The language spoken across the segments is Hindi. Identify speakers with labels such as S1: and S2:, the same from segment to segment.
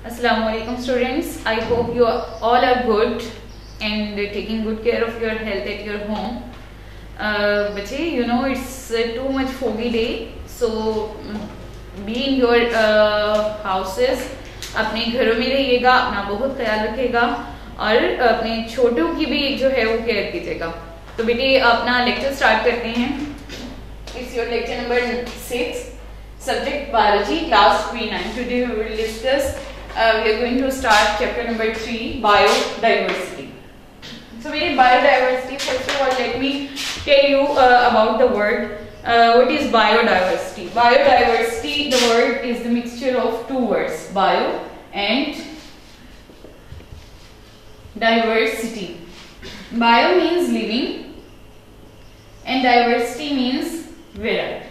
S1: Assalamualaikum students, I hope you all are good and taking good care of your health at your home. बच्चे, you know it's too much foggy day, so be in your houses. अपने घरों में रहिएगा, अपना बहुत ख्याल रखिएगा और अपने छोटों की भी जो है वो केयर कीजिएगा. तो बेटे अपना लेक्चर स्टार्ट करते हैं. It's your lecture number 6, subject biology, class P9. Today we will discuss. We are going to start chapter number 3, biodiversity. So, biodiversity. First of all, let me tell you about the word. What is biodiversity? Biodiversity, the word is the mixture of two words, bio and diversity. Bio means living and diversity means variety.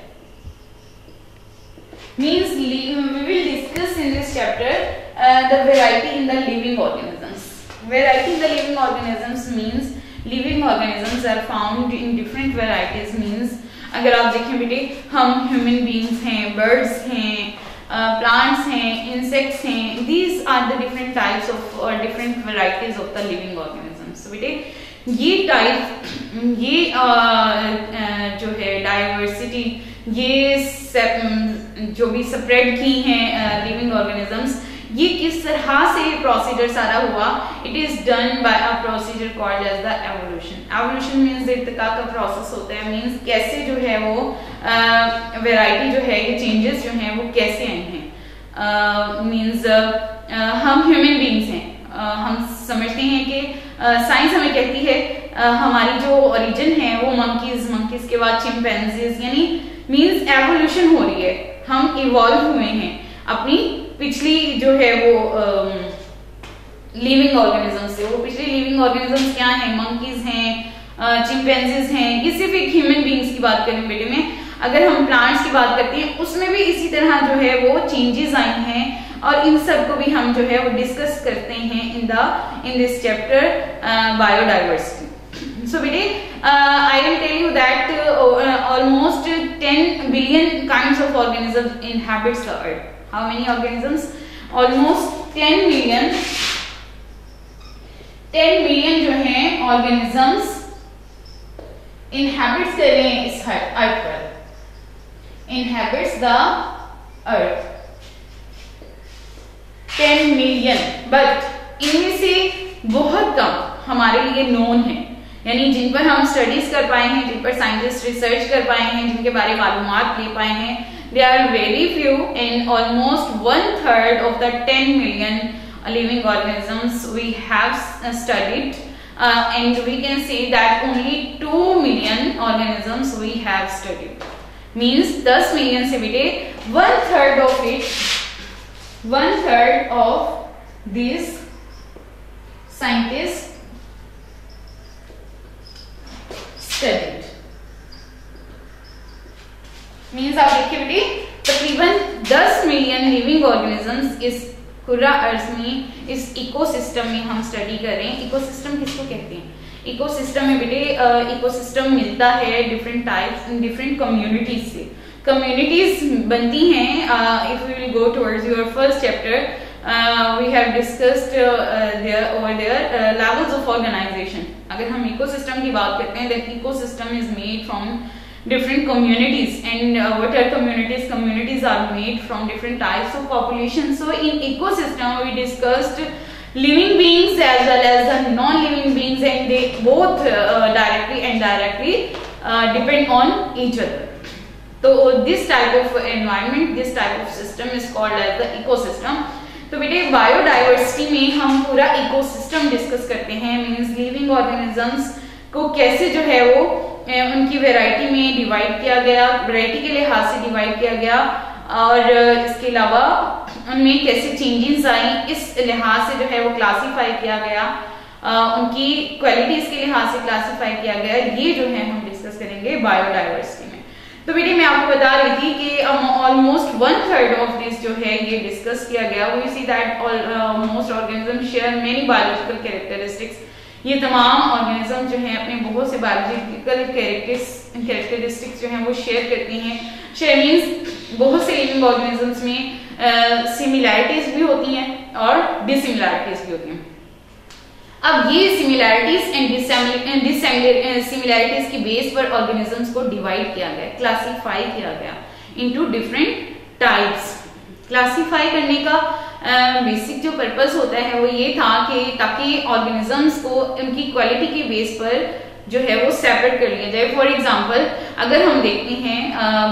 S1: Means we will discuss in this chapter the variety in the living organisms. Variety in the living organisms means living organisms are found in different varieties. Means अगर आप देखें बेटे, हम ह्यूमन बींग्स हैं, बर्ड्स हैं, प्लांट्स हैं, इंसेक्ट्स हैं. These are the different types of or different varieties of the living organisms. So बेटे ये टाइप, ये जो है डाइवर्सिटी, ये जो भी स्प्रेड की हैं लिविंग ऑर्गेनिजम्स, ये किस तरह से प्रोसीजर सारा हुआ. It is done by a procedure called as the evolution. Evolution means इर्तिका का प्रोसेस होता है. मींस कैसे जो है वो वैरायटी जो है, ये चेंजेस जो हैं वो कैसे आए हैं. मींस हम ह्यूमन बींग्स हैं, हम समझते हैं कि साइंस हमें कहती है हमारी जो ओरिजिन है वो मंकीज के बाद चिंपैंजीज, यानी मींस एवोल्यूशन हो रही है. हम इवॉल्व हुए हैं अपनी पिछली जो है वो लिविंग ऑर्गेनिज्म से. वो पिछली लिविंग ऑर्गेनिज्म क्या है? मंकीज हैं, चिंपैंजीज हैं. ये सिर्फ एक ह्यूमन बींग्स की बात करें बेटे में. अगर हम प्लांट्स की बात करते हैं, उसमें भी इसी तरह जो है वो चेंजेस आए हैं और इन सब को भी हम जो है वो डिस्कस करते हैं in this chapter biodiversity. So बेटे, I will tell you that almost 10 billion kinds of organisms inhabits the earth. How many organisms? Almost 10 million जो हैं organisms inhabits कर रहे हैं इस earth पर. Inhabits the earth. 10 million. But इनमें से बहुत कम हमारे लिए known है, यानी जिन पर हम स्टडीज कर पाए हैं, जिन पर साइंटिस्ट रिसर्च कर पाए हैं, जिनके बारे में मालूमात ले पाए हैं. They are very few and almost 1/3 of the 10 million living organisms we have studied, and we can say that only 2 million organisms we have studied. Means 10 million से बेटे 1/3 of it, 1/3 of these scientists studied. Means आप देखिए बेटे, तकरीबन 10 मिलियन लिविंग ऑर्गेनिजम्स इस पूरा अर्थ में, इस इकोसिस्टम में हम स्टडी कर रहे हैं. इकोसिस्टम किसको कहते हैं? इकोसिस्टम में बेटे इकोसिस्टम मिलता है डिफरेंट टाइप्स, डिफरेंट कम्युनिटीज से. कम्युनिटीज बनती हैं. If we will go towards your first chapter, we have discussed over there levels of organization. अगर हम इकोसिस्टम की बात करते हैं, then ecosystem is made from different communities, and what are communities? Communities are made from different types of population. So in ecosystem we discussed living beings as well as the non-living beings, and they both directly and indirectly depend on each other. So this type of environment, this type of system is called as the ecosystem. तो बेटे बायोडाइवर्सिटी में हम पूरा इकोसिस्टम डिस्कस करते हैं. मींस लिविंग ऑर्गेनिजम्स को कैसे जो है वो उनकी वैरायटी में डिवाइड किया गया, वैरायटी के लिहाज से डिवाइड किया गया, और इसके अलावा उनमें कैसे चेंजेस आई, इस लिहाज से जो है वो क्लासीफाई किया गया, उनकी क्वालिटीज के लिहाज से क्लासीफाई किया गया. ये जो है हम डिस्कस करेंगे बायोडाइवर्सिटी में. तो बेटे मैं आपको बता रही थी कि ऑलमोस्ट 1/3 ऑफ दिस जो है ये डिस्कस किया गया. We see that most organism share many biological characteristics. ये तमाम ऑर्गेनिज्म जो हैं अपने बहुत से बायोलॉजिकल कैरेक्टरिस्टिक्स जो हैं वो शेयर करती हैं। शेयर मीन्स बहुत से लिविंग ऑर्गेनिजम्स में सिमिलैरिटीज भी होती हैं और डिसिमिलैरिटीज भी होती हैं। अब ये सिमिलैरिटीज एंड डिसिमिलैरिटीज की बेस पर ऑर्गेनिजम्स को डिवाइड किया गया, क्लासिफाई किया गया इनटू डिफरेंट टाइप्स। क्लासिफाई करने का बेसिक जो पर्पस होता है वो ये था कि ताकि ऑर्गेनिजम्स को उनकी क्वालिटी के बेस पर जो है वो सेपरेट कर लिया जाए। फॉर एग्जांपल अगर हम देखते हैं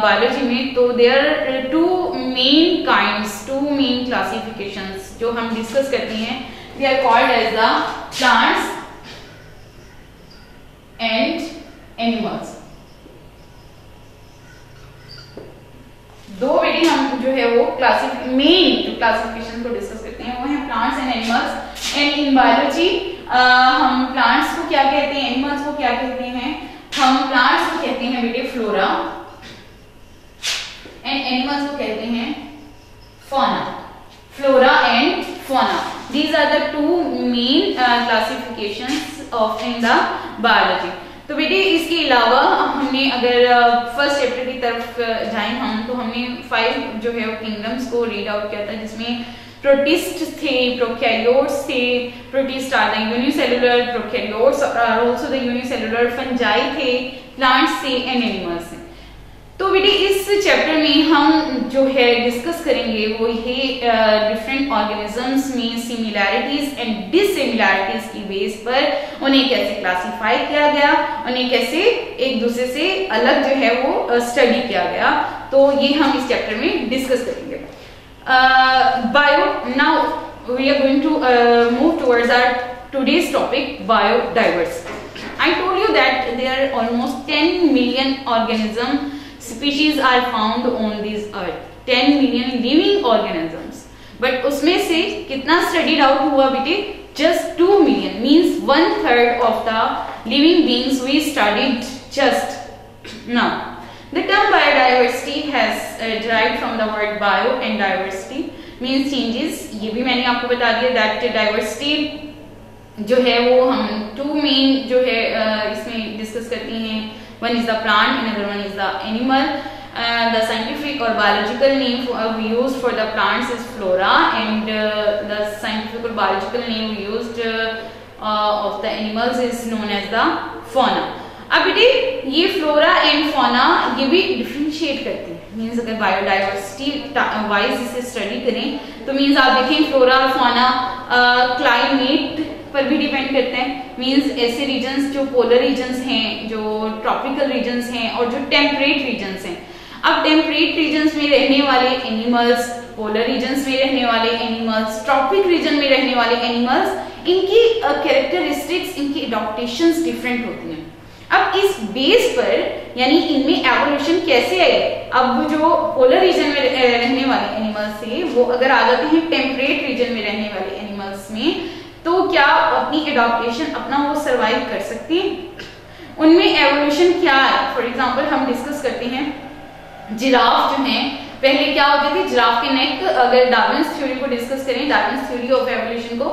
S1: बायोलॉजी में तो there are two main kinds, two main classifications जो हम डिस्कस करते हैं। They are called as the plants and animals. दो बेटी हम जो है वो मेन जो क्लासिफिकेशन को डिस्कस करते हैं वो है plants and animals. And in biology हम प्लांट्स को क्या कहते हैं, एनिमल्स को क्या कहते हैं? हम प्लांट्स को कहते हैं बेटे फ्लोरा एंड एनिमल्स को कहते हैं fauna. Flora and fauna, these are the two main classifications of in the biology. तो बेटे इसके अलावा हमने अगर फर्स्ट चैप्टर की तरफ जाएं हम तो हमने 5 जो है वो किंगडम्स को रीड आउट किया था, जिसमें प्रोटिस्ट थे, प्रोकैरियोट्स थे। Protist are the unicellular, prokaryotes are also the unicellular, fungi थे, प्लांट्स थे एंड एनिमल्स थे। तो बेटे इस चैप्टर में हम जो है डिस्कस करेंगे वो ये डिफरेंट ऑर्गेनिजम्स में सिमिलैरिटीज एंड डिसिमिलैरिटीज की बेस पर उन्हें कैसे क्लासिफाई किया गया, उन्हें कैसे एक दूसरे से अलग जो है वो स्टडी किया गया। तो ये हम इस चैप्टर में डिस्कस करेंगे। Bio now we are going to move towards our today's topic, biodiversity. I told you that there are almost 10 million organism species are found on this earth, 10 million living organisms, but उसमें से कितना studied out हुआ बेटे? Just 2 million, means 1/3 of the living beings we studied just now. The term biodiversity has derived from the word bio and diversity means changes. ये भी मैंने आपको बता दिया that diversity जो है वो हम 2 मेन जो है इसमें डिस्कस करती हैं। One is the plant, another one is the animal. The scientific or biological name we used for the plants is flora, and the scientific or biological name we used of the animals is known as the fauna. अब बेटे ये फ्लोरा एंड फौना ये भी डिफरेंशिएट करती है, मीन्स अगर बायोडाइवर्सिटी वाइज इसे स्टडी करें तो मीन्स आप देखें फ्लोरा और फौना क्लाइमेट पर भी डिपेंड करते हैं। मीन्स ऐसे रीजन्स जो पोलर रीजन्स हैं, जो ट्रॉपिकल रीजन्स हैं और जो टेम्परेट रीजन्स हैं। अब टेम्परेट रीजन्स में रहने वाले एनिमल्स, पोलर रीजन्स में रहने वाले एनिमल्स, ट्रॉपिक रीजन में रहने वाले एनिमल्स, इनकी कैरेक्टरिस्टिक्स, इनकी एडॉप्टेशंस डिफरेंट होती हैं। अब इस बेस पर यानी इनमें एवोल्यूशन कैसे आई? अब जो पोलर रीजन में रहने वाले एनिमल्स थे वो अगर आ जाते हैं टेम्परेट रीजन में रहने वाले एनिमल्स में, तो क्या अपनी एडॉप्टेशन अपना वो सरवाइव कर सकती हैं? उनमें एवोल्यूशन क्या है? फॉर एग्जांपल हम डिस्कस करते हैं जिराफ जो हैं, पहले क्या होते थे? जिराफ के नेक, अगर डार्विन्स थ्योरी को डिस्कस करें, डार्विन्स थ्योरी ऑफ एवोल्यूशन को,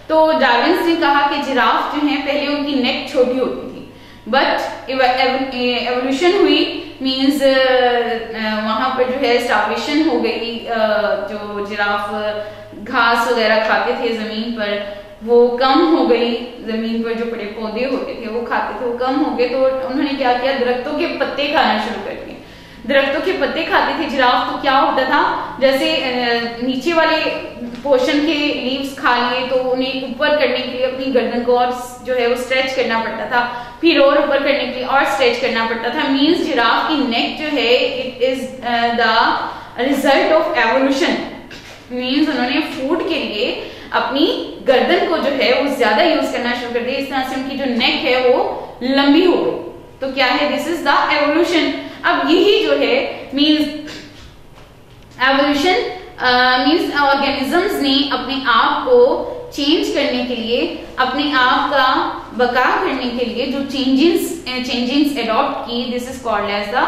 S1: तो डार्विन्स ने कहा कि जिराफ जो हैं पहले उनकी नेक छोटी होती थी, बट एवोल्यूशन हुई मीन्स वहां पर जो है स्टार्वेशन हो गई। जो जिराफ घास वगैरह खाते थे जमीन पर वो कम हो गई, जमीन पर जो बड़े पौधे होते थे वो खाते थे, वो कम हो गए। तो उन्होंने क्या किया? दरख्तों के पत्ते खाना शुरू कर दिए। दरख्तों के पत्ते खाते थे जिराफ, तो क्या होता था? जैसे नीचे वाले पोर्शन के लीव्स खा लिए तो उन्हें ऊपर करने के लिए अपनी गर्दन को और जो है वो स्ट्रेच करना पड़ता था, फिर और ऊपर करने के लिए और स्ट्रेच करना पड़ता था। मीन्स जिराफ की नेक जो है it is the result of evolution. Means उन्होंने फूड के लिए अपनी गर्दन को जो है वो ज्यादा यूज करना शुरू कर दिया, इस तरह से उनकी जो नेक है वो लंबी हो गई। तो क्या है? This is the evolution. अब यही जो है मीन्स एवोल्यूशन मीन्स ऑर्गेनिजम्स ने अपने आप को चेंज करने के लिए, अपने आप का बका करने के लिए जो चेंजिंग्स एडॉप्ट की, this is called as the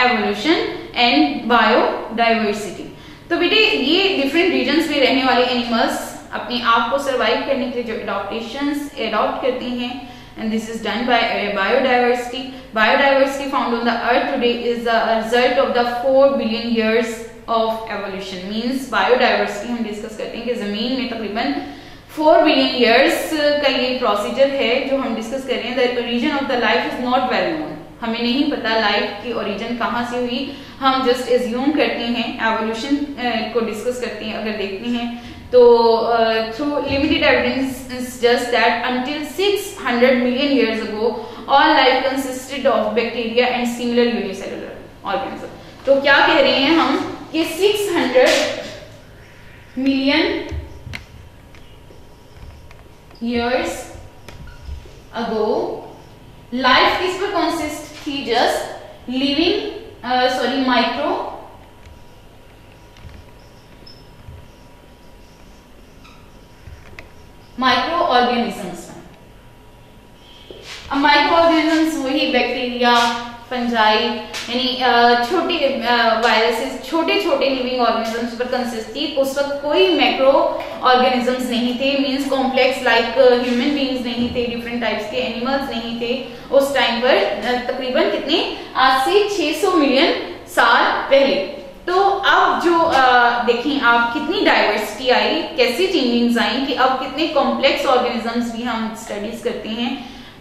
S1: evolution and biodiversity. तो बेटे ये डिफरेंट रीजन्स में रहने वाले एनिमल्स अपने आप को सर्वाइव करने के लिए जो एडॉप्टेशंस एडॉप्ट करते हैं, and this is done by biodiversity. Biodiversity found on the earth today is the result of the 4 billion years of evolution. Means biodiversity हम डिस्कस करते हैं कि जमीन में तकरीबन 4 बिलियन ईयर्स का ये प्रोसीजर है जो हम डिस्कस कर रहे हैं. The origin of the life is not well known. हमें नहीं पता लाइफ की ओरिजिन कहाँ से हुई, हम जस्ट एज्यूम करते हैं. एवोल्यूशन को डिस्कस करते हैं. अगर देखते हैं तो through limited evidence just that until 600 million years ago all life consisted of bacteria and similar unicellular organism. तो क्या कह रहे हैं हम कि 600 मिलियन ईयर्स अगो लाइफ किस पर कंसिस्ट थी? जस्ट लिविंग माइक्रो ऑर्गेनिजम्स में. अब माइक्रो ऑर्गेनिजम्स वही बैक्टीरिया, फंजाई यानी छोटे वायरसेस, छोटे छोटे लिविंग ऑर्गेनिजम्स पर कंसिस्ट थी. उस वक्त कोई मैक्रो ऑर्गेनिजम्स नहीं थे. Means complex like human beings नहीं थे, डिफरेंट टाइप्स के एनिमल्स नहीं थे उस टाइम पर. तकरीबन कितने, आज से 600 मिलियन साल पहले. तो अब जो देखें आप कितनी डाइवर्सिटी आई, कैसी चेंजिंग्स आई कि अब कितने कॉम्प्लेक्स ऑर्गेनिजम्स भी हम स्टडीज करते हैं.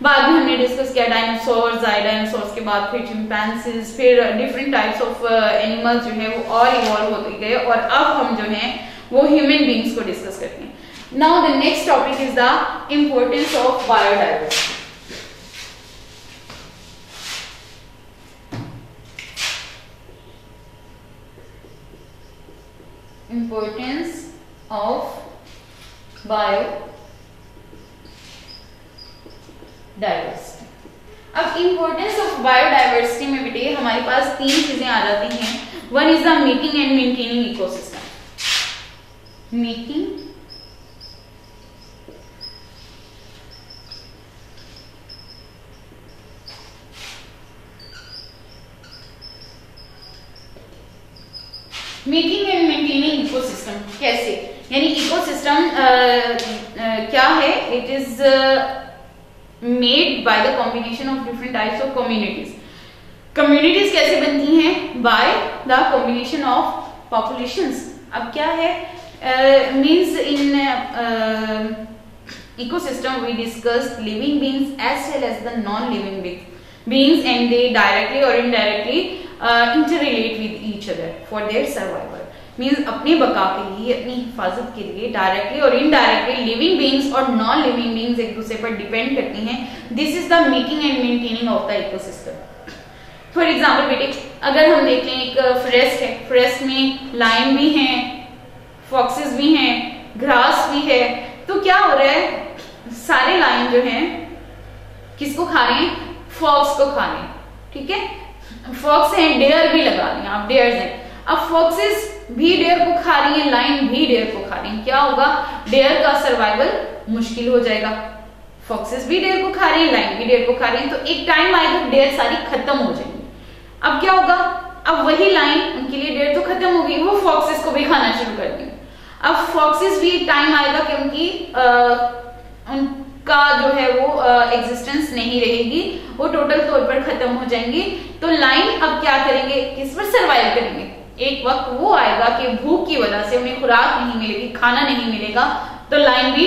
S1: बाद में हमने डिस्कस किया डायनासोर्स, डायनासोर्स के बाद फिर चिंपैंजीज, फिर डिफरेंट टाइप्स ऑफ एनिमल्स जो है वो और इवॉल्व होते गए और अब हम जो है वो ह्यूमन बीइंग्स को डिस्कस करते हैं. Now the next topic is the importance of biodiversity. Importance of biodiversity. अब इंपॉर्टेंस ऑफ बायोडाइवर्सिटी में बेटे हमारे पास 3 चीजें आ जाती हैं. One is the making and maintaining ecosystem. Making making and maintaining ecosystem. कैसे, यानी इकोसिस्टम क्या है? It is made by the combination of different types of communities. Communities कैसे बनती हैं? By the combination of populations. अब क्या है, means in ecosystem we discuss living beings as well as the non living beings and they directly or indirectly interrelate with each other for their survival. Means अपने बका के लिए, अपनी हिफाजत के लिए डायरेक्टली और इनडायरेक्टली लिविंग बीइंग्स और नॉन लिविंग बीइंग्स एक दूसरे पर डिपेंड करती हैं. This is the making and maintaining of the ecosystem. For example बेटे अगर हम देख लें एक फॉरेस्ट है, फॉरेस्ट में लायन भी हैं, फॉक्सेस भी हैं, ग्रास भी है. तो क्या हो रहा है, सारे लायन जो हैं किसको खा रहे हैं? फॉक्स को खा रहे हैं. ठीक है, फॉक्स हैं, डेयर भी लगा लें आप, डेयर्स हैं. अब फॉक्सेस भी डेयर को खा रही हैं, लाइन भी डेयर को खा रही हैं. क्या होगा, डेयर का सर्वाइवल मुश्किल हो जाएगा. फॉक्सेस भी डेयर को खा रही हैं, लाइन भी डेयर को खा रही हैं. तो एक टाइम आएगा डेयर सारी खत्म हो जाएंगी. अब क्या होगा, अब वही लाइन, उनके लिए डेयर तो खत्म होगी, वो फॉक्सेस को भी खाना शुरू कर देंगे. अब फॉक्सेस भी टाइम आएगा कि उनकी का जो है वो एग्जिस्टेंस नहीं रहेगी, वो टोटल तौर पर खत्म हो जाएंगे. तो लाइन अब क्या करेंगे, किस पर सर्वाइव करेंगे? एक वक्त वो आएगा कि भूख की वजह से उन्हें खुराक नहीं मिलेगी, खाना नहीं मिलेगा, तो लाइन भी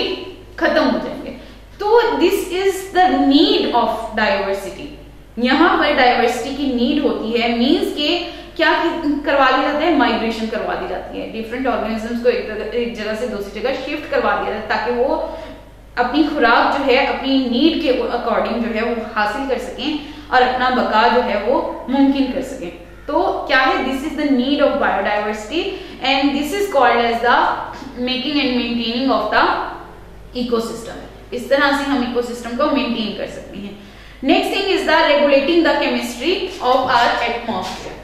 S1: खत्म हो जाएंगे. तो this is the need of diversity. यहाँ पर डाइवर्सिटी की नीड होती है. मींस के क्या करवा दिया जाता है, माइग्रेशन करवा दी जाती है. डिफरेंट ऑर्गेनिजम्स को एक जगह से दूसरी जगह शिफ्ट करवा दिया जाता है ताकि वो अपनी खुराक जो है अपनी नीड के अकॉर्डिंग जो है वो हासिल कर सकें और अपना बका जो है वो मुमकिन कर सकें. तो क्या है, this is the need of biodiversity and this is called as the making and maintaining of the ecosystem. इस तरह से हम इकोसिस्टम को मेंटेन कर सकते हैं. Next thing is the regulating the chemistry of our atmosphere.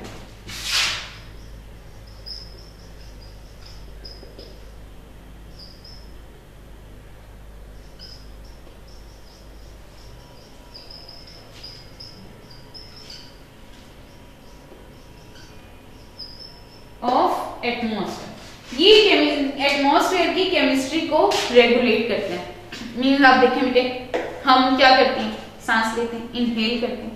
S1: Of atmosphere. ये एटमॉस्फेयर की केमिस्ट्री को रेगुलेट करते हैं। मीन आप देखें बेटे, हम क्या करते हैं, सांस लेते हैं, इनहेल करते हैं,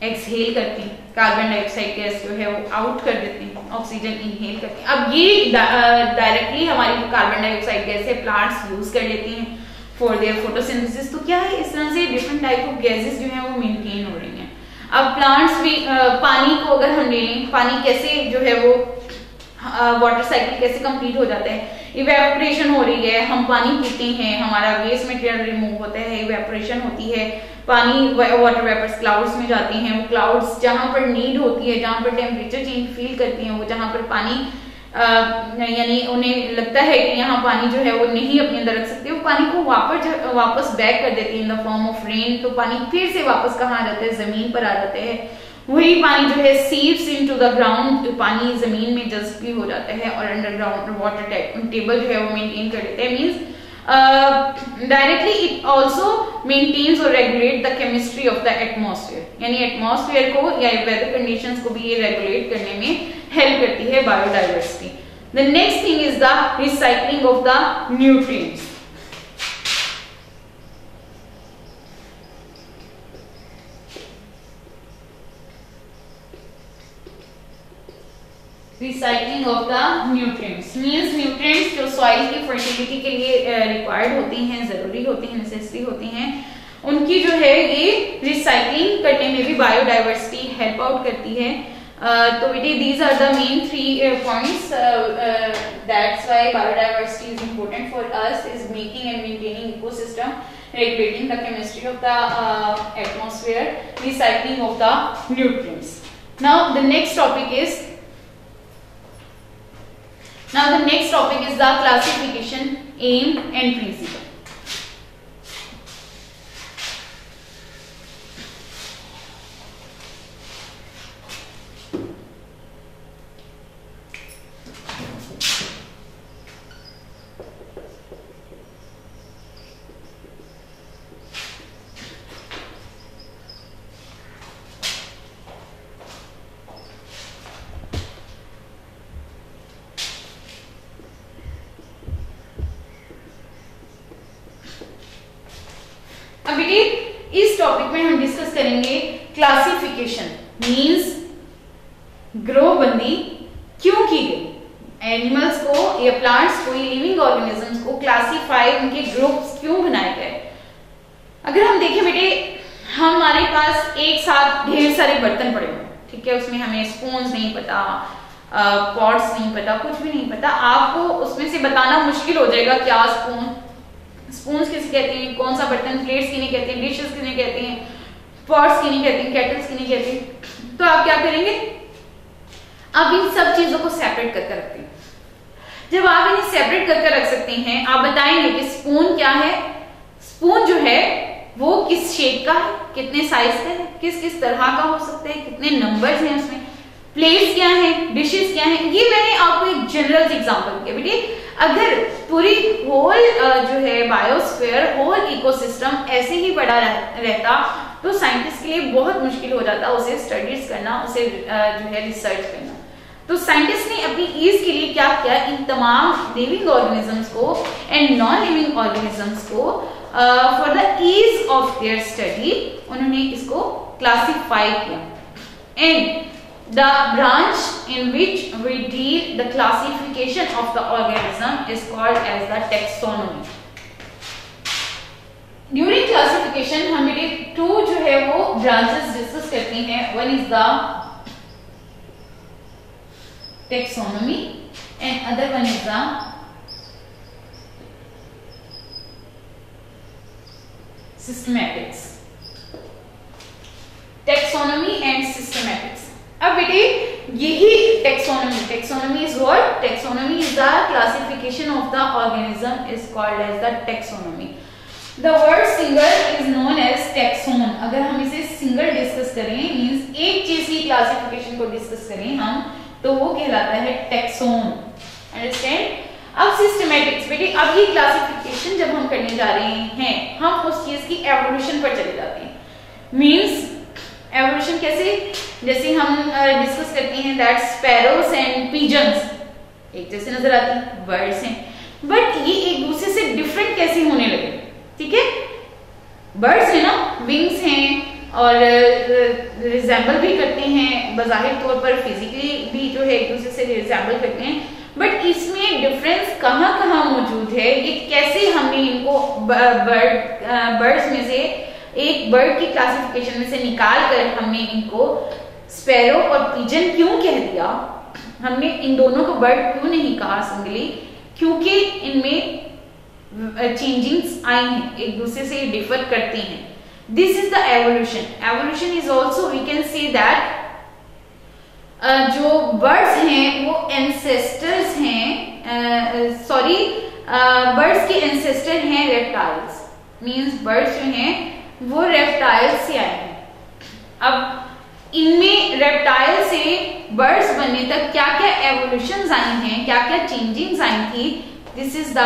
S1: एक्सहेल करते हैं, कार्बन डाइऑक्साइड गैस जो है वो आउट कर देते हैं, ऑक्सीजन इनहेल करते हैं। अब ये डायरेक्टली हमारी कार्बन डाइऑक्साइड गैस है प्लांट्स यूज कर लेती हैं फॉर देयर फोटोसिंथेसिस। तो क्या है, इस तरह से डिफरेंट टाइप ऑफ गैसेस जो है वो मेंटेन हो रही हैं। अब प्लांट्स भी पानी को अगर हम लें, पानी कैसे जो है वो वाटर साइकिल कैसे कंप्लीट हो जाता है, इवेपोरेशन हो रही है, हम पानी पीते हैं, हमारा वेस्ट मटेरियल रिमूव होता है, इवेपोरेशन होती है, पानी वाटर वेपर्स क्लाउड्स में जाती हैं, वो क्लाउड्स जहां पर नीड होती है, जहां पर टेम्परेचर चेंज फील करती हैं, वो जहां पर पानी यानी उन्हें लगता है कि यहाँ पानी जो है वो नहीं अपने अंदर रख सकते, वो पानी को वापस बैक कर देती है in the form of rain. तो पानी फिर से वापस कहाँ आ जाता है, जमीन पर आ जाते हैं। वही पानी जो है सीव्स इनटू द ग्राउंड, पानी जमीन में जज्ब भी हो जाता है और अंडरग्राउंड वाटर टेबल जो है वो मेंटेन कर लेते हैं। Means directly it also maintains और regulate the chemistry of the atmosphere, यानी एटमॉस्फेयर को या वेदर कंडीशंस को भी ये रेगुलेट करने में हेल्प करती है biodiversity. The next thing is the recycling of the nutrients. Recycling of the nutrients means nutrients जो सॉइल की फर्टिलिटी के लिए रिक्वायर्ड होती हैं, जरूरी होती हैं, नेसेसरी होती हैं, उनकी जो है ये रिसाइकलिंग करने में भी बायोडाइवर्सिटी हेल्प आउट करती है। तो बेटे these are the main 3 points that's why biodiversity is important for us, is making and maintaining ecosystem, regulating the chemistry of the atmosphere, recycling of the nutrients. Now the next topic is the classification, aim and principle. अभी इस टॉपिक में हम डिस्कस करेंगे क्लासिफिकेशन, मींस ग्रोहबंदी क्यों की गई, एनिमल्स को या प्लांट्स को या लिविंग ऑर्गेनिजम्स को क्लासिफाई, उनके ग्रुप्स क्यों बनाए गए। अगर हम देखें बेटे, हमारे पास एक साथ ढेर सारे बर्तन पड़े हुए, ठीक है, उसमें हमें स्पून्स नहीं पता, पॉट्स नहीं पता, कुछ भी नहीं पता, आपको उसमें से बताना मुश्किल हो जाएगा क्या स्पून्स किसे कहते हैं, कौन सा बर्तन, प्लेट्स किन्हें कहते हैं, डिशेस किन्हें कहते हैं, पॉट्स किन्हें कहते हैं, केटल्स किन्हें कहते हैं। तो आप क्या करेंगे, आप इन सब चीजों को सेपरेट करके रखते हैं। जब आप इन्हें सेपरेट करके रख सकते हैं, आप बताएंगे कि स्पून क्या है, स्पून जो है वो किस शेप का है, कितने साइज का है, किस किस तरह का हो सकता है, कितने नंबर्स हैं उसमें, प्लेट्स क्या है, डिशेस क्या है। ये मैंने आपको एक जनरल एग्जांपल दिया बेटे। अगर पूरी होल जो है बायोस्फीयर, होल इकोसिस्टम ऐसे ही पड़ा रहता तो साइंटिस्ट के लिए बहुत मुश्किल हो जाता उसे स्टडीज करना, उसे जो है रिसर्च करना। तो साइंटिस्ट ने अपनी ईज के लिए क्या किया, इन तमाम लिविंग ऑर्गेनिजम्स को एंड नॉन लिविंग ऑर्गेनिजम्स को for the ease of their study उन्होंने इसको क्लासिफाई किया। And the branch in which we deal the classification of the organism is called as the taxonomy. During classification हम बेटे 2 जो है वो branches डिस्कस करते हैं। One is the taxonomy and other one is the systematics. Taxonomy and systematics. अब बेटे यही taxonomy is what? Taxonomy is the classification of the organism is called as the taxonomy. The word single is known as taxon. अगर हम इसे सिंगल डिस्कस करें, मींस एक चीज की क्लासिफिकेशन को डिस्कस करें हम, तो वो कहलाता है taxon. Understand? अब सिस्टमैटिक्स बेटे, अब ये क्लासिफिकेशन जब हम करने जा रहे हैं, हम उस चीज की एवोल्यूशन पर चले जाते हैं। मींस एवोल्यूशन कैसे, जैसे हम डिस्कस करते हैं दैट स्पैरोस एंड पिजन्स एक जैसे नजर आती हैं, बर्ड्स हैं, बट ये एक दूसरे से डिफरेंट कैसे होने लगे, ठीक है। बर्ड्स है ना, विंग्स हैं और रिजेंबल भी करते हैं, बज़ाहिर तौर पर फिजिकली भी जो है एक दूसरे से रिजेंबल करते हैं, बट इसमें डिफरेंस कहाँ कहाँ मौजूद है, ये कैसे हमने इनको बर्ड्स में से एक बर्ड की क्लासिफिकेशन में से निकाल कर हमने इनको स्पैरो और पिजन क्यों कह दिया, हमने इन दोनों को बर्ड क्यों नहीं कहा सिंगली, क्योंकि इनमें चेंजिंग्स आई हैं, एक दूसरे से डिफर करते हैं। This is the evolution. Evolution is also we can say that जो बर्ड्स हैं वो एंसेस्टर्स हैं, सॉरी बर्ड्स के एंसेस्टर हैं रेप्टाइल्स, मींस बर्ड्स जो हैं वो रेप्टाइल्स से आए हैं। अब इनमें रेप्टाइल से बर्ड्स बनने तक क्या क्या एवोल्यूशंस आई हैं, क्या क्या चेंजिंग्स आई थी, दिस इज द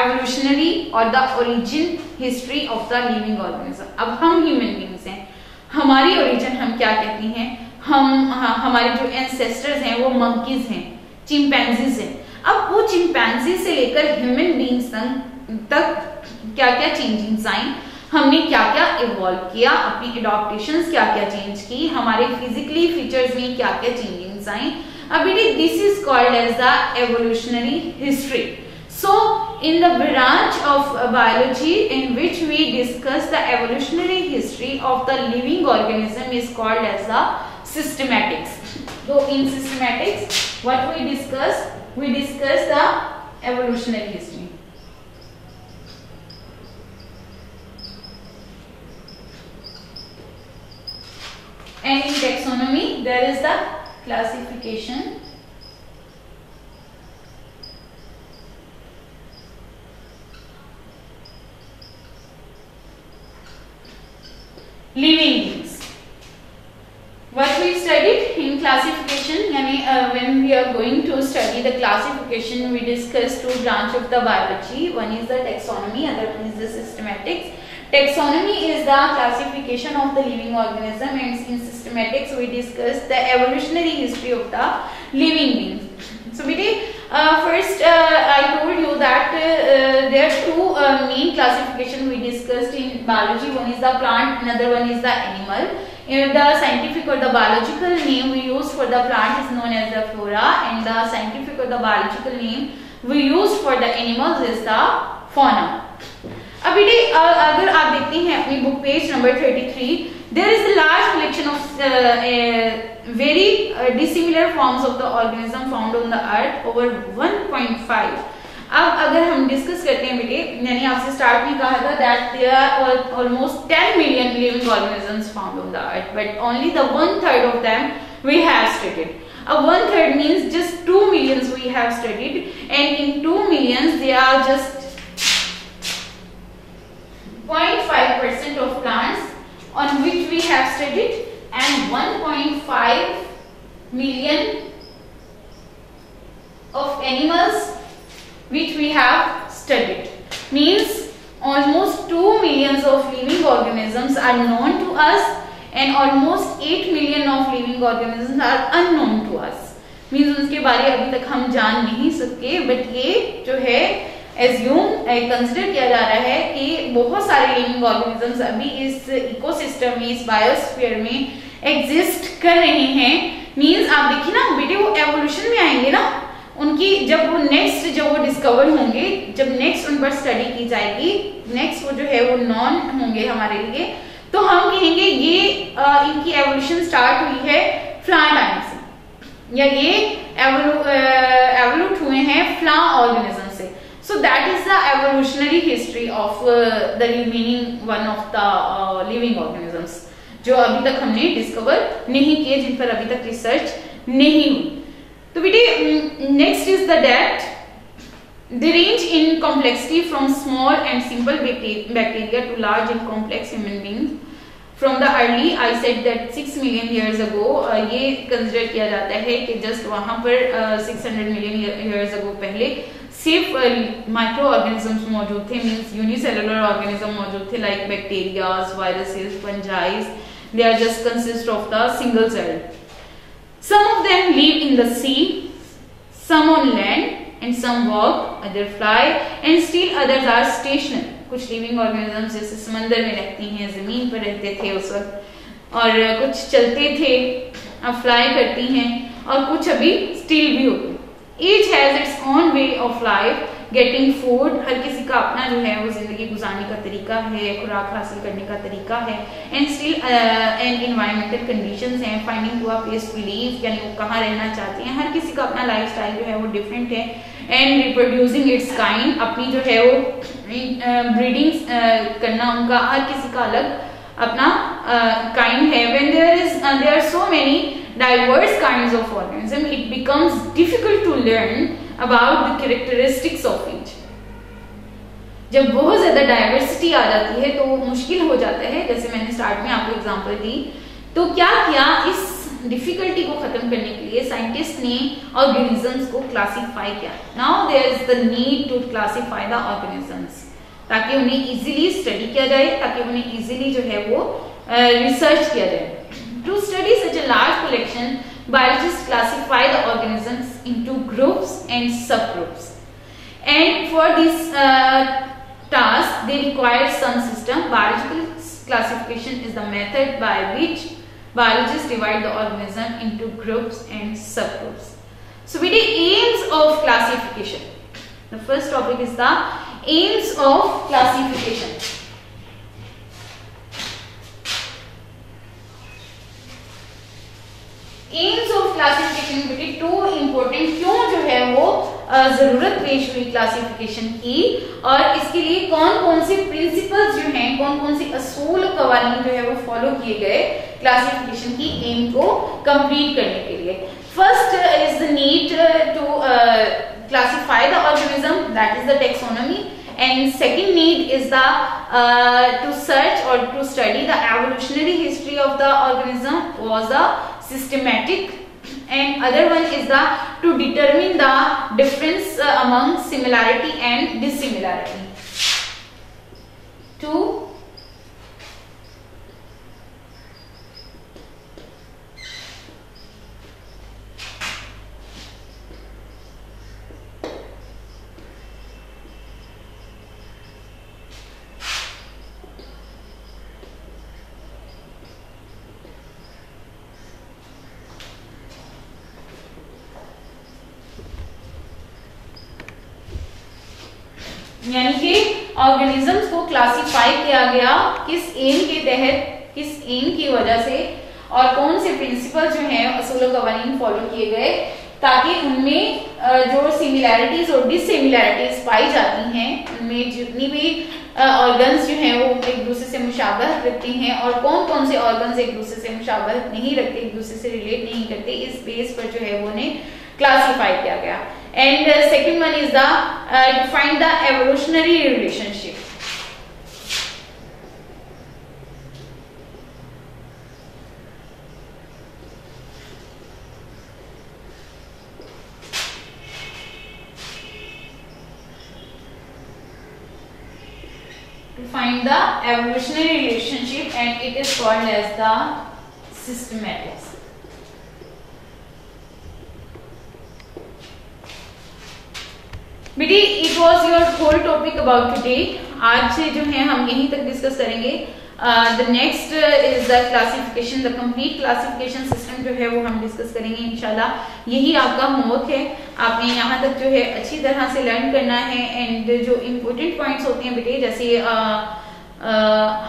S1: एवोल्यूशनरी और the origin history of the living organism. अब हम ह्यूमन बींग्स हैं, हमारी ओरिजिन हम क्या कहती हैं, हमारे जो एंसेस्टर्स हैं वो मंकीज हैं, चिंपैंजीज हैं। अब वो चिंपैंजी से लेकर ह्यूमन बींग्स तक क्या क्या चेंजिंग्स आई, हमने क्या क्या इवॉल्व किया, अपनी एडॉप्टेशंस क्या क्या चेंज की, हमारे फिजिकली फीचर्स में क्या क्या चेंजिंग्स आई। अभी this is called as the evolutionary history. So, in the branch of biology in which we discuss the evolutionary history of the living organism is called as the systematics. So, in systematics, what we discuss the evolutionary history. And in taxonomy, there is the classification. Living beings. What we studied in classification, when we are going to study the classification, we discuss two branches of the biology. One is the taxonomy, other one is the systematics. Taxonomy is the classification of the living organism, and in systematics we discuss the evolutionary history of the living beings. So, first I told you that there are two main classification we discussed in biology. One is the plant, another one is the animal. The scientific or the biological name we use for the plant is known as the flora, and the scientific or the biological name we use for the animals is the fauna. अभी अगर आप देखते हैं अपनी book page number 33, there is a large collection of very dissimilar forms of the organism found on the earth, over 1.5. अब अगर हम डिस्कस करते हैं बेटे, यानी आपसे स्टार्ट में कहा था that there are almost 10 million living organisms found on the earth, but only the 1/3 of them we have studied. 1/3 means just 2 millions we have studied, and in 2 millions they are just 0.5% of plants on which we have studied, and 1.5 million of animals which we have studied. Means almost 2 millions of living organisms are known to us, and almost 8 million of living organisms are unknown to us. Means उनके बारे अभी तक हम जान नहीं सकते, but ये जो है कंसिडर किया जा रहा है कि बहुत सारे लिविंग ऑर्गेनिजम्स अभी इस इकोसिस्टम में, इस बायोस्फीयर में एग्जिस्ट कर रहे हैं। मींस आप देखिए ना बेटे, वो एवोल्यूशन में आएंगे ना, उनकी जब वो डिस्कवर होंगे, जब नेक्स्ट उन पर स्टडी की जाएगी, नेक्स्ट वो जो है वो नॉन होंगे हमारे लिए, तो हम कहेंगे ये इनकी एवोल्यूशन स्टार्ट हुई है फ्लांट आने से, या ये एवोल्यूट हुए हैं फ्ला ऑर्गेनिज्म से। So that is the evolutionary history of the remaining one of the living organisms जो अभी तक हमने डिस्कवर नहीं किए, जिन पर अभी तक रिसर्च नहीं हुई। तो बेटे next is the date they range in complexity from small and simple bacteria to large and complex human beings. From the early, I said that 6 million years ago, ये कंसिडर किया जाता है कि जस्ट वहां पर 600 मिलियन years ago पहले सिर्फ माइक्रो ऑर्गेनिजम्स मौजूद थे, मींस यूनिसेलुलर ऑर्गेनिज्म मौजूद थे, like bacterias, viruses, fungi. They are just consist of the single cell. Some of them live in the sea, some on land, and some walk, other fly, and still others are stationary. कुछ लिविंग ऑर्गेनिजम्स जैसे समंदर में रहती हैं, जमीन पर रहते थे उस वक्त, और कुछ चलते थे, अब फ्लाई करती हैं, और कुछ अभी स्टिल भी होते हैं. Each has its own way of life, getting food. हर किसी का अपना जो है वो जिंदगी गुजारने का तरीका है, खुराक हासिल करने का तरीका है. And still and environmental conditions हैं, finding to a place to live, यानी वो कहाँ रहना चाहते हैं. हर किसी का अपना लाइफस्टाइल जो है वो डिफरेंट है. And reproducing its kind, अपनी जो है वो ब्रीडिंग करना उनका हर किसी का अलग अपना kind है. When there are so many diverse kinds of organism, it becomes difficult to learn about the characteristics of each. जब बहुत ज्यादा डाइवर्सिटी आ जाती है तो मुश्किल हो जाता है. जैसे मैंने स्टार्ट में आपको एग्जांपल दी, तो क्या किया, इस डिफिकल्टी को खत्म करने के लिए साइंटिस्ट ने ऑर्गेनिजम्स को क्लासिफाई किया. Now there is the need to classify the organisms, ताकि उन्हें इजीली स्टडी किया जाए, ताकि उन्हें इजीली जो है वो रिसर्च किया जाए. To study such a large collection, biologists classify the organisms into groups and subgroups. And for this task, they require some system. Biological classification is the method by which biologists divide the organism into groups and subgroups. So, with the aims of classification, the first topic is the aims of classification. AIIMS of classification बेटे टू इम्पोर्टेंट, क्यों जो है वो जरूरत पेश हुई क्लासिफिकेशन की, और इसके लिए कौन कौन से प्रिंसिपल्स जो हैं, कौन कौन से असूल और कवानीन जो है वो फॉलो किए गए क्लासिफिकेशन की एम को कंप्लीट करने के लिए. First is the need to classify the organism, that is the taxonomy. And second need is the to search or to study the evolutionary history of the organism was the systematic, and other one is the to determine the difference among similarity and dissimilarity. To यानी कि ऑर्गेनिजम्स को क्लासिफाई किया गया किस एम के तहत, किस एम की वजह से, और कौन से प्रिंसिपल जो हैं असूल और कवानीन फॉलो किए गए, ताकि उनमें जो सिमिलैरिटीज और डिससिमिलैरिटीज पाई जाती हैं, उनमें जितनी भी ऑर्गन्स जो हैं वो एक दूसरे से मुशाबहत रखती हैं, और कौन कौन से ऑर्गन्स एक दूसरे से मुशाबहत नहीं रखते, एक दूसरे से रिलेट नहीं करते, इस बेस पर जो है वो उन्हें क्लासिफाई किया गया. And second one is the to find the evolutionary relationship. To find the evolutionary relationship, and it is called as the systematics. बेटी it was your whole topic about today. आज से जो है हम यहीं तक डिस्कस करेंगे. The next is the classification, the complete classification system जो है वो हम डिस्कस करेंगे इंशाल्लाह. यही आपका होमवर्क है, आपने यहाँ तक जो है अच्छी तरह से लर्न करना है. एंड जो इम्पोर्टेंट पॉइंट्स होते हैं बेटे, जैसे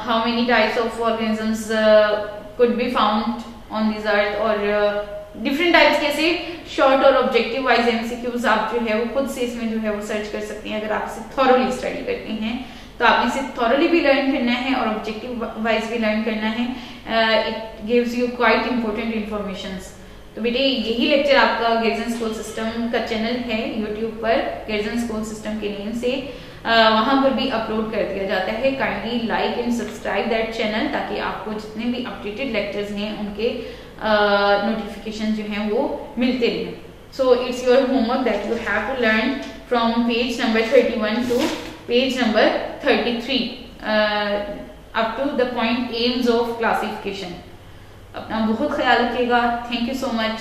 S1: how many types of organisms could be found on this earth, और डिफरेंट टाइप्स के ऐसे शॉर्ट और ऑब्जेक्टिव वाइज एमसीक्यूज आप जो है वो खुद से इसमें जो है वो सर्च कर सकते हैं. अगर आप इसे थॉरोली स्टडी करते हैं तो आपने इसे थॉरोली भी लर्न करना है और ऑब्जेक्टिव वाइज भी लर्न करना है. It gives you quite important informations. तो बेटे यही लेक्चर आपका गेर्जन स्कूल सिस्टम का चैनल है यूट्यूब पर, गेर्जन स्कूल सिस्टम के नेम से वहां पर भी अपलोड कर दिया जाता है. Kindly like and subscribe that channel, ताकि आपको जितने भी अपडेटेड लेक्चर्स हैं उनके नोटिफिकेशन जो हैं वो मिलते रहें. So it's your homework that you have to learn from page number 31 to page number 33 up to the point aims of classification. अपना बहुत ख्याल रखिएगा. Thank you so much.